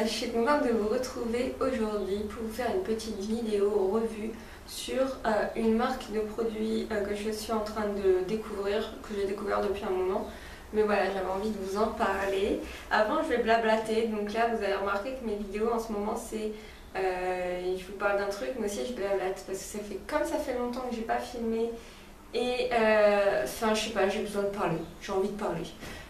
je suis contente de vous retrouver aujourd'hui pour vous faire une petite vidéo revue sur une marque de produits que je suis en train de découvrir, que j'ai découvert depuis un moment. Mais voilà, j'avais envie de vous en parler. Avant, je vais blablater, donc là vous avez remarqué que mes vidéos en ce moment c'est... je vous parle d'un truc, mais aussi je blablate parce que ça fait longtemps que j'ai pas filmé et enfin je sais pas, j'ai besoin de parler, j'ai envie de parler.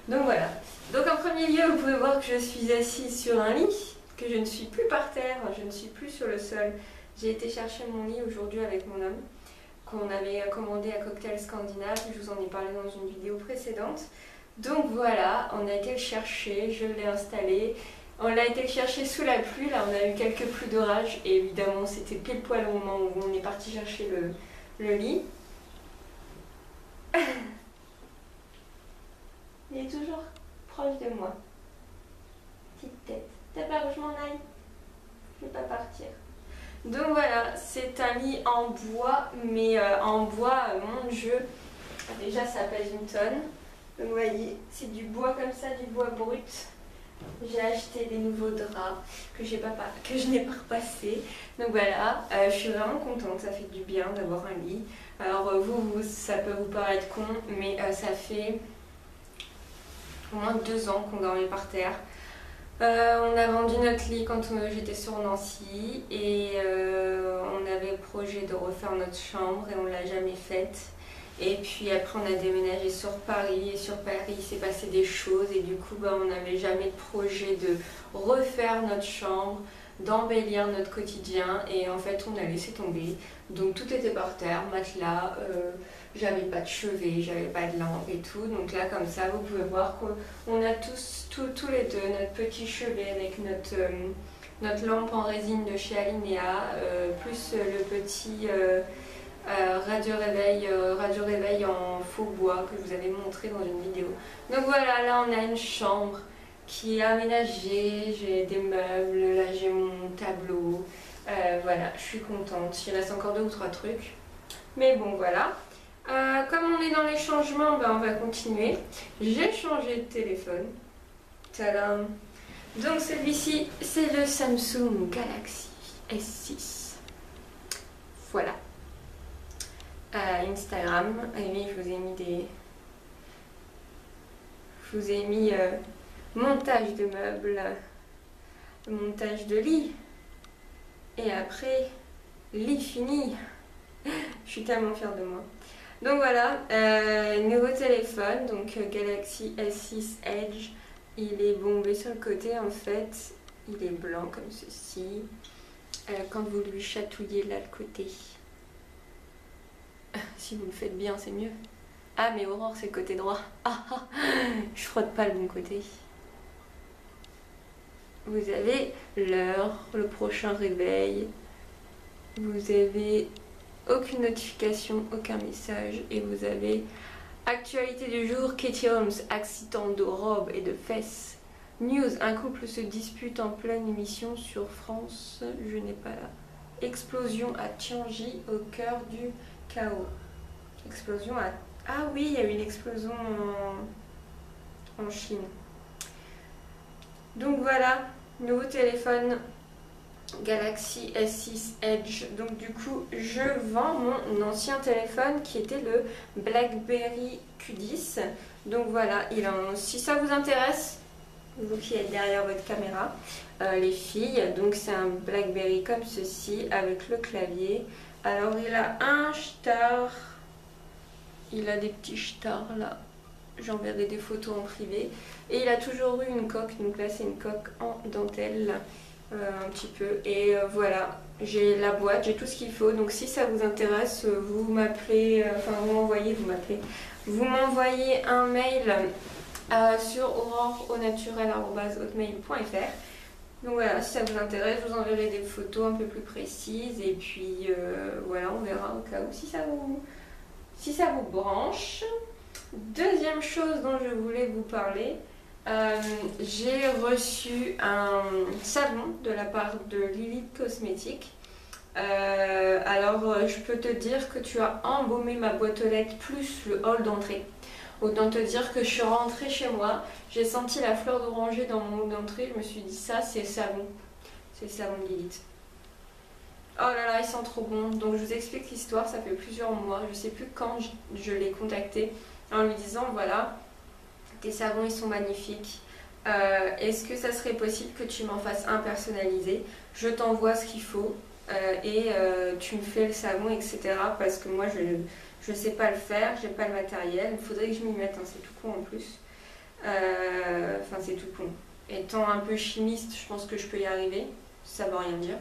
Donc voilà. Donc en premier lieu, vous pouvez voir que je suis assise sur un lit, que je ne suis plus par terre, je ne suis plus sur le sol. J'ai été chercher mon lit aujourd'hui avec mon homme, qu'on avait commandé à Cocktail Scandinave, je vous en ai parlé dans une vidéo précédente. Donc voilà, on a été le chercher, je l'ai installé. On l'a été le chercher sous la pluie, là on a eu quelques pluies d'orage et évidemment c'était pile poil au moment où on est parti chercher le lit. Il est toujours proche de moi. Petite tête. T'as peur que je m'en aille? Je vais pas partir. Donc voilà, c'est un lit en bois, mais en bois, mon Dieu, déjà ça pèse une tonne. Donc vous voyez, c'est du bois comme ça, du bois brut. J'ai acheté des nouveaux draps que je n'ai pas repassés. Donc voilà, je suis vraiment contente, ça fait du bien d'avoir un lit. Alors vous, ça peut vous paraître con, mais ça fait au moins 2 ans qu'on dormait par terre. On a vendu notre lit quand j'étais sur Nancy et on avait le projet de refaire notre chambre et on l'a jamais faite. Et puis après on a déménagé sur Paris et sur Paris il s'est passé des choses et du coup on n'avait jamais de projet de refaire notre chambre, d'embellir notre quotidien et en fait on a laissé tomber. Donc tout était par terre, matelas, j'avais pas de chevet, j'avais pas de lampe et tout. Donc là comme ça vous pouvez voir qu'on a tous les deux notre petit chevet avec notre lampe en résine de chez Alinea, plus le petit... radio réveil en faux bois que je vous avais montré dans une vidéo. Donc voilà, là on a une chambre qui est aménagée, j'ai des meubles, là j'ai mon tableau, voilà, je suis contente. Il reste encore 2 ou 3 trucs, mais bon voilà. Comme on est dans les changements, on va continuer. J'ai changé de téléphone. Tadam. Donc celui-ci c'est le Samsung Galaxy S6. Voilà. Instagram, et je vous ai mis montage de meubles, montage de lit et après lit fini. Je suis tellement fière de moi. Donc voilà, nouveau téléphone, donc Galaxy S6 Edge. Il est bombé sur le côté en fait, il est blanc comme ceci. Quand vous lui chatouillez là le côté, si vous le faites bien, c'est mieux. Ah, mais Aurore, c'est le côté droit. Je frotte pas le bon côté. Vous avez l'heure, le prochain réveil. Vous avez aucune notification, aucun message. Et vous avez actualité du jour. Katie Holmes, accident de robe et de fesses. News, un couple se dispute en pleine émission sur France. Je n'ai pas là. Explosion à Tianjin, au cœur du chaos. Explosion à... Ah oui, il y a eu une explosion en Chine. Donc voilà, nouveau téléphone Galaxy S6 Edge. Donc du coup, je vends mon ancien téléphone qui était le BlackBerry Q10. Donc voilà, si ça vous intéresse, vous qui êtes derrière votre caméra, les filles, donc c'est un BlackBerry comme ceci avec le clavier. Alors il a un star, il a des petits stars là, j'enverrai des photos en privé. Et il a toujours eu une coque, donc là c'est une coque en dentelle, un petit peu. Et voilà, j'ai la boîte, j'ai tout ce qu'il faut. Donc si ça vous intéresse, vous m'appelez, vous m'envoyez un mail sur auroreaunaturel@hotmail.fr. Donc voilà, si ça vous intéresse, je vous enverrai des photos un peu plus précises et puis voilà, on verra au cas où si ça vous branche. Deuxième chose dont je voulais vous parler, j'ai reçu un savon de la part de Lilith Cosmétiques. Alors je peux te dire que tu as embaumé ma boîte aux lettres plus le hall d'entrée. Autant te dire que je suis rentrée chez moi, j'ai senti la fleur d'oranger dans mon eau d'entrée, je me suis dit ça c'est savon. C'est le savon de Lilith. Oh là là, il sent trop bon. Donc je vous explique l'histoire, ça fait plusieurs mois, je sais plus quand je l'ai contacté en lui disant voilà, tes savons ils sont magnifiques. Est-ce que ça serait possible que tu m'en fasses un personnalisé? Je t'envoie ce qu'il faut et tu me fais le savon, etc. Parce que moi je sais pas le faire, j'ai pas le matériel, il faudrait que je m'y mette, hein, c'est tout con en plus. Enfin c'est tout con. Étant un peu chimiste, je pense que je peux y arriver, ça veut rien dire.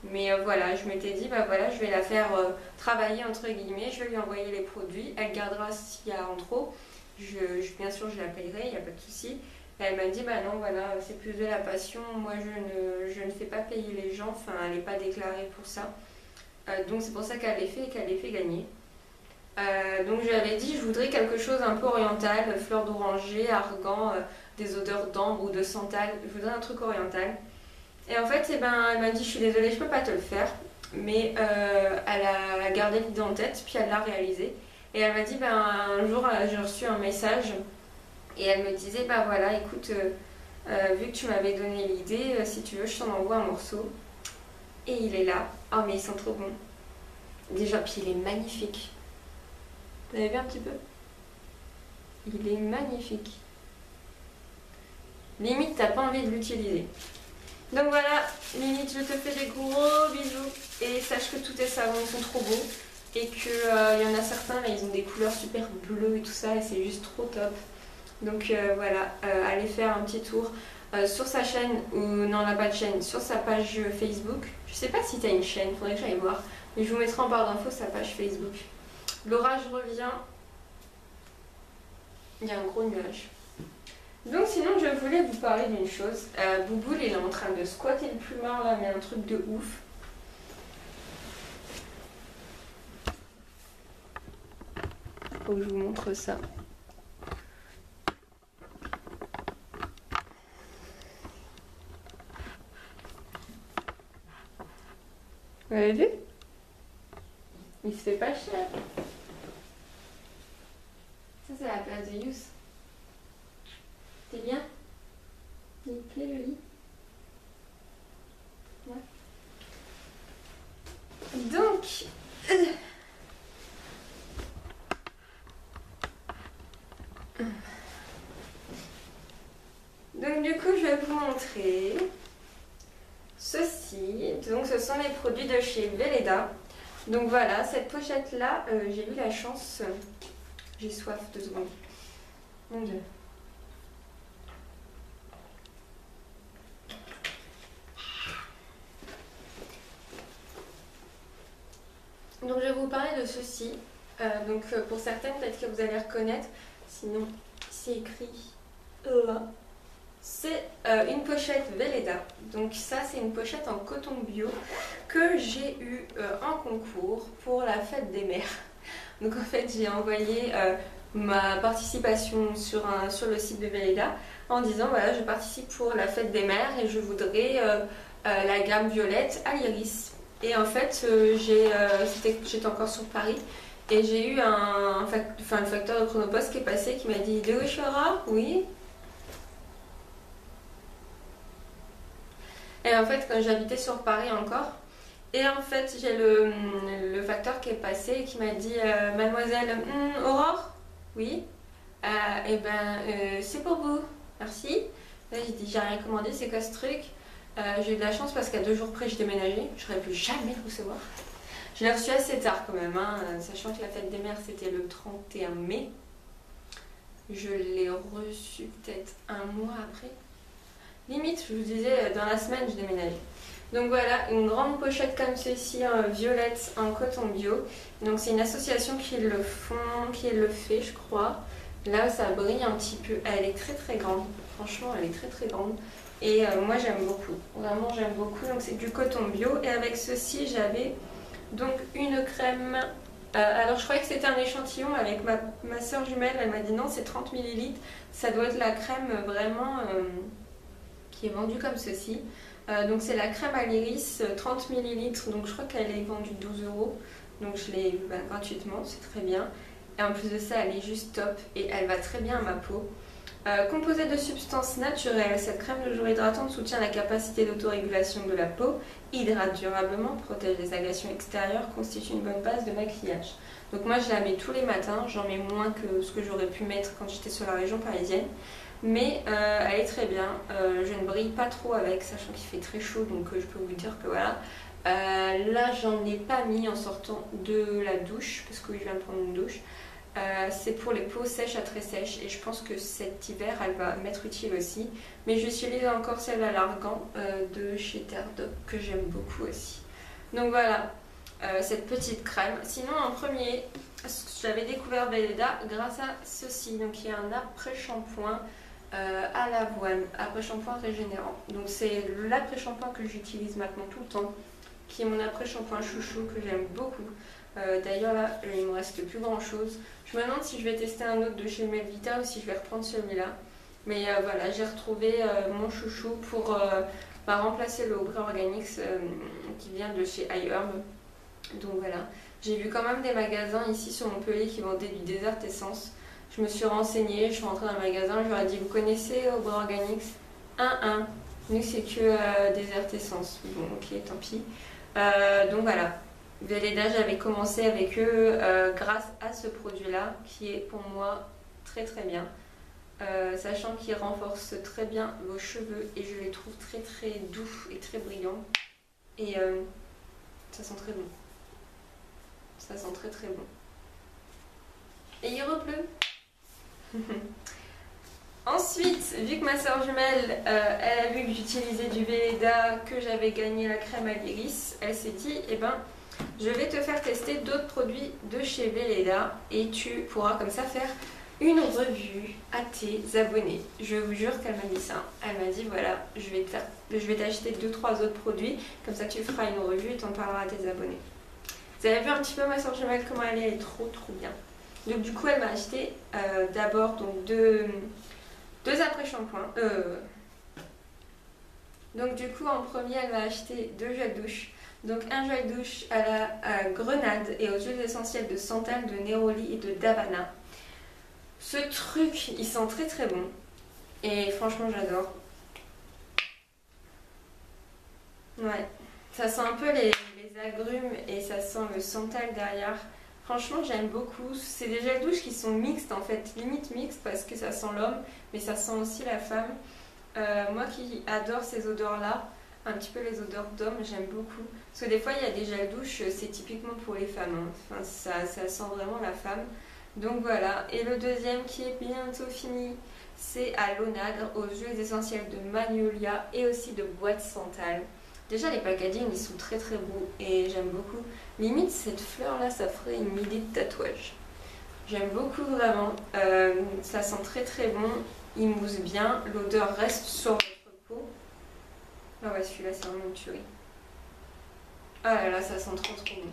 Mais voilà, je m'étais dit, bah voilà, je vais la faire travailler entre guillemets, je vais lui envoyer les produits, elle gardera s'il y a en trop. Bien sûr, je la payerai, il n'y a pas de souci. Et elle m'a dit, bah non, voilà, c'est plus de la passion, moi je ne fais pas payer les gens, enfin elle n'est pas déclarée pour ça. Donc c'est pour ça qu'elle les fait et qu'elle les fait gagner. Donc je lui avais dit, je voudrais quelque chose un peu oriental, fleur d'oranger, argan, des odeurs d'ambre ou de santal, je voudrais un truc oriental. Et en fait, eh ben, elle m'a dit, je suis désolée, je peux pas te le faire, mais elle a gardé l'idée en tête, puis elle l'a réalisé. Et elle m'a dit, ben, un jour, j'ai reçu un message, et elle me disait, bah voilà, écoute, vu que tu m'avais donné l'idée, si tu veux, je t'en envoie un morceau. Et il est là. Oh, mais il sent trop bon. Déjà, puis il est magnifique. Vous avez vu un petit peu? Il est magnifique. Limite, t'as pas envie de l'utiliser. Donc voilà, limite, je te fais des gros bisous. Et sache que tous tes savons sont trop beaux. Et qu'il y en a certains, là, ils ont des couleurs super bleues et tout ça. Et c'est juste trop top. Donc voilà, allez faire un petit tour sur sa chaîne, ou non, la pas de chaîne, sur sa page Facebook. Je sais pas si tu as une chaîne, faudrait que j'aille voir. Mais je vous mettrai en barre d'infos sa page Facebook. L'orage revient. Il y a un gros nuage. Donc sinon, je voulais vous parler d'une chose. Bouboule, il est en train de squatter le plumard là, mais un truc de ouf. Faut que je vous montre ça. Vous avez vu? Il se fait pas cher. Ça, c'est la place de Yous. C'est bien? Il est très joli. Ouais. Donc... Donc du coup, je vais vous montrer ceci. Donc ce sont les produits de chez Velleda. Donc voilà, cette pochette là, j'ai eu la chance. J'ai soif, 2 secondes. Mon Dieu. Donc je vais vous parler de ceci. Donc pour certaines, peut-être que vous allez reconnaître. Sinon, c'est écrit là. C'est une pochette Velleda. Donc ça, c'est une pochette en coton bio que j'ai eu en concours pour la fête des mères. Donc en fait, j'ai envoyé ma participation sur le site de Velleda en disant voilà, je participe pour la fête des mères et je voudrais la gamme violette à l'iris. Et en fait, j'étais encore sur Paris et j'ai eu le facteur de Chronopost qui est passé qui m'a dit de Chora, oui. Et en fait, quand j'habitais sur Paris encore, et en fait, j'ai le facteur qui est passé et qui m'a dit Mademoiselle Aurore, oui, et ben c'est pour vous, merci. Là, j'ai dit j'ai rien commandé, c'est quoi ce truc? J'ai eu de la chance parce qu'à 2 jours près, j'ai déménagé, je n'aurais plus jamais le recevoir. Je l'ai reçu assez tard quand même, hein, sachant que la fête des mères c'était le 31 mai. Je l'ai reçu peut-être un mois après. Limite, je vous disais, dans la semaine, je déménage. Donc voilà, une grande pochette comme ceci, violette en coton bio. Donc c'est une association qui le fait, je crois. Là, ça brille un petit peu. Elle est très très grande. Franchement, elle est très très grande. Et moi, j'aime beaucoup. Vraiment, j'aime beaucoup. Donc c'est du coton bio. Et avec ceci, j'avais donc une crème. Alors je croyais que c'était un échantillon avec ma soeur jumelle. Elle m'a dit non, c'est 30 ml. Ça doit être la crème vraiment... qui est vendue comme ceci. Donc c'est la crème à l'iris 30 ml, donc je crois qu'elle est vendue 12 €. Donc je l'ai eu gratuitement, c'est très bien. Et en plus de ça, elle est juste top et elle va très bien à ma peau. Composée de substances naturelles, cette crème de jour hydratante soutient la capacité d'autorégulation de la peau, hydrate durablement, protège des agressions extérieures, constitue une bonne base de maquillage. Donc moi je la mets tous les matins, j'en mets moins que ce que j'aurais pu mettre quand j'étais sur la région parisienne. Mais elle est très bien, je ne brille pas trop avec, sachant qu'il fait très chaud, donc je peux vous dire que voilà. Là j'en ai pas mis en sortant de la douche, parce que je viens de prendre une douche. C'est pour les peaux sèches à très sèches et je pense que cet hiver elle va m'être utile aussi. Mais j'utilise encore celle à l'argan de chez Terre Doc que j'aime beaucoup aussi. Donc voilà, cette petite crème. Sinon en premier, j'avais découvert Weleda grâce à ceci. Donc il y a un après-shampoing à l'avoine, après-shampoing régénérant. Donc c'est l'après-shampoing que j'utilise maintenant tout le temps, qui est mon après-shampoing chouchou que j'aime beaucoup. D'ailleurs là il me reste plus grand chose. Je me demande si je vais tester un autre de chez Melvita ou si je vais reprendre celui-là. Mais voilà, j'ai retrouvé mon chouchou pour remplacer le Aubrey Organics qui vient de chez iHerb. Donc voilà, j'ai vu quand même des magasins ici sur Montpellier qui vendaient du Desert Essence. Je me suis renseignée, je suis rentrée dans le magasin, je leur ai dit vous connaissez Aubrey Organics? Nous c'est que Desert Essence. Bon ok, tant pis. Donc voilà. Weleda, j'avais commencé avec eux grâce à ce produit-là qui est pour moi très très bien. Sachant qu'il renforce très bien vos cheveux et je les trouve très très doux et très brillants. Et ça sent très bon. Ça sent très très bon. Et il repleut. Ensuite, vu que ma soeur jumelle, elle a vu que j'utilisais du Weleda, que j'avais gagné la crème à l'iris, elle s'est dit, eh ben, je vais te faire tester d'autres produits de chez Weleda et tu pourras comme ça faire une revue à tes abonnés. Je vous jure qu'elle m'a dit ça. Elle m'a dit voilà, je vais t'acheter 2-3 autres produits, comme ça tu feras une revue et t'en parleras à tes abonnés. Vous avez vu un petit peu ma soeur jumelle comment elle est trop trop bien. Donc du coup elle m'a acheté d'abord donc deux après-shampoings. Donc du coup en premier elle m'a acheté 2 gels douche. Donc un gel douche à la grenade et aux huiles essentielles de santal, de néroli et de davana. Ce truc il sent très très bon et franchement j'adore. Ouais, ça sent un peu les agrumes et ça sent le santal derrière. Franchement j'aime beaucoup. C'est des gels douche qui sont mixtes en fait, limite mixtes parce que ça sent l'homme mais ça sent aussi la femme. Moi qui adore ces odeurs là, un petit peu les odeurs d'homme, j'aime beaucoup. Parce que des fois il y a des gels douche, c'est typiquement pour les femmes. Hein. Enfin, ça sent vraiment la femme. Donc voilà. Et le deuxième qui est bientôt fini, c'est à l'onagre, aux huiles essentielles de magnolia et aussi de bois de santal. Déjà les packaging ils sont très très beaux et j'aime beaucoup. Limite cette fleur là ça ferait une idée de tatouage. J'aime beaucoup vraiment. Ça sent très très bon. Il mousse bien. L'odeur reste sur votre peau. Ah ouais, celui-là, c'est vraiment une tuerie. Ah là là, ça sent trop trop bon.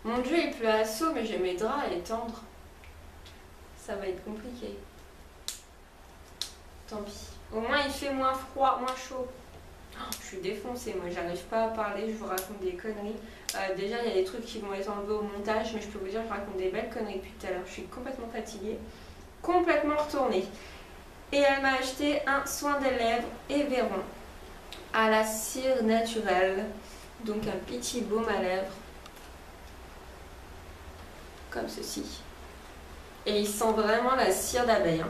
Mon dieu, il pleut à saut, mais j'ai mes draps, elle est tendre. Ça va être compliqué. Tant pis. Au moins, il fait moins froid, moins chaud. Oh, je suis défoncée, moi, j'arrive pas à parler, je vous raconte des conneries. Déjà, il y a des trucs qui vont être enlevés au montage, mais je peux vous dire que je raconte des belles conneries depuis tout à l'heure. Je suis complètement fatiguée, complètement retournée. Et elle m'a acheté un soin des lèvres Everon à la cire naturelle, donc un petit baume à lèvres comme ceci, et il sent vraiment la cire d'abeille. Hein.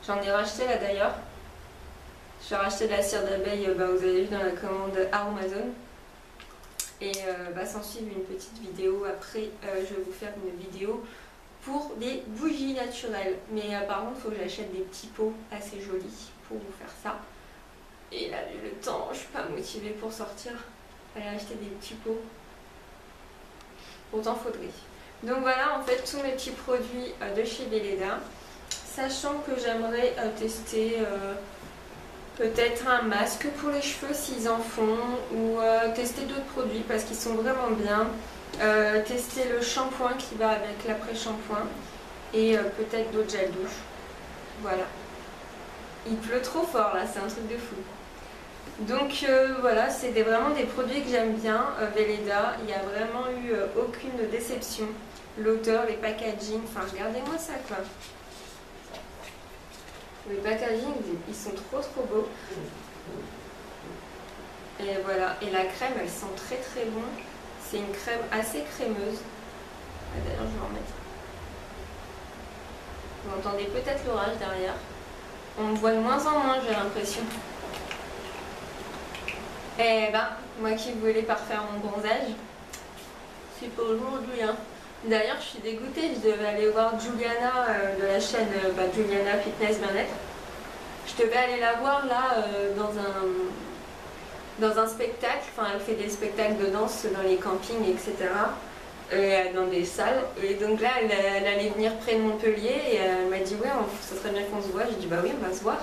J'en ai racheté là d'ailleurs, j'ai racheté de la cire d'abeille, vous avez vu dans la commande Aromazone, et s'en suit une petite vidéo après. Je vais vous faire une vidéo pour des bougies naturelles, mais par contre il faut que j'achète des petits pots assez jolis pour vous faire ça. Et là, le temps, je suis pas motivée pour sortir. Aller acheter des petits pots. Pourtant, faudrait. Donc voilà, en fait, tous mes petits produits de chez Weleda. Sachant que j'aimerais tester peut-être un masque pour les cheveux s'ils en font. Ou tester d'autres produits parce qu'ils sont vraiment bien. Tester le shampoing qui va avec l'après-shampoing. Et peut-être d'autres gels douche. Voilà. Il pleut trop fort là, c'est un truc de fou. Donc voilà, c'est vraiment des produits que j'aime bien, Weleda. Il n'y a vraiment eu aucune déception. l'odeur, les packaging, enfin regardez-moi ça quoi. Les packaging, ils sont trop beaux. Et voilà, et la crème, elle sent très bon. C'est une crème assez crémeuse. D'ailleurs, je vais en mettre. Vous entendez peut-être l'orage derrière. On me voit de moins en moins, j'ai l'impression. Eh ben, moi qui voulais parfaire mon bronzage, c'est pour aujourd'hui. Hein. D'ailleurs, je suis dégoûtée, je devais aller voir Juliana de la chaîne Juliana Fitness Bien-être. Je devais aller la voir là dans un spectacle, enfin elle fait des spectacles de danse dans les campings, etc. Dans des salles. Et donc là, elle allait venir près de Montpellier et elle m'a dit ouais, ça serait bien qu'on se voit. J'ai dit bah oui, on va se voir.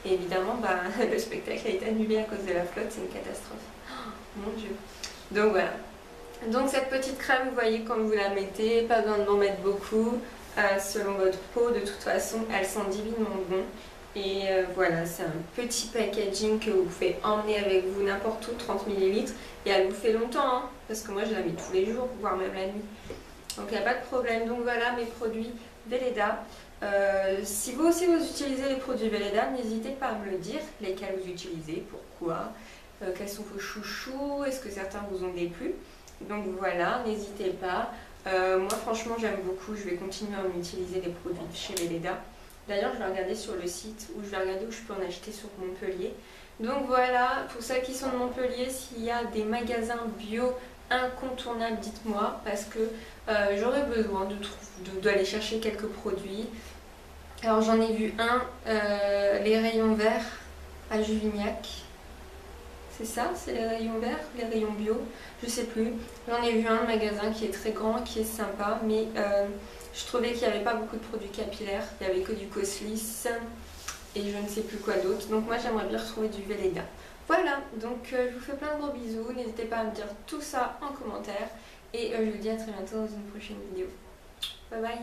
Et évidemment, le spectacle a été annulé à cause de la flotte, c'est une catastrophe. Oh, mon Dieu. Donc voilà. Donc cette petite crème, vous voyez quand vous la mettez, pas besoin d'en mettre beaucoup. Selon votre peau, de toute façon, elle sent divinement bon. Et voilà, c'est un petit packaging que vous pouvez emmener avec vous n'importe où, 30 ml. Et elle vous fait longtemps, hein, parce que moi je la mets tous les jours, voire même la nuit. Donc il n'y a pas de problème. Donc voilà mes produits Velleda. Si vous aussi vous utilisez les produits Velleda, n'hésitez pas à me le dire, lesquels vous utilisez, pourquoi, quels sont vos chouchous, est-ce que certains vous ont déplu. Donc voilà, n'hésitez pas. Moi franchement j'aime beaucoup, je vais continuer à utiliser des produits chez Velleda. D'ailleurs je vais regarder sur le site, ou je vais regarder où je peux en acheter sur Montpellier. Donc voilà, pour celles qui sont de Montpellier, s'il y a des magasins bio incontournables, dites-moi, parce que j'aurais besoin d'aller chercher quelques produits. Alors j'en ai vu un, les rayons verts à Juvignac. C'est ça, c'est les rayons verts, les rayons bio, je sais plus. J'en ai vu un magasin qui est très grand, qui est sympa, mais je trouvais qu'il n'y avait pas beaucoup de produits capillaires. Il n'y avait que du Coslis et je ne sais plus quoi d'autre. Donc moi j'aimerais bien retrouver du Velleda. Voilà, donc je vous fais plein de gros bisous. N'hésitez pas à me dire tout ça en commentaire. Et je vous dis à très bientôt dans une prochaine vidéo. Bye bye.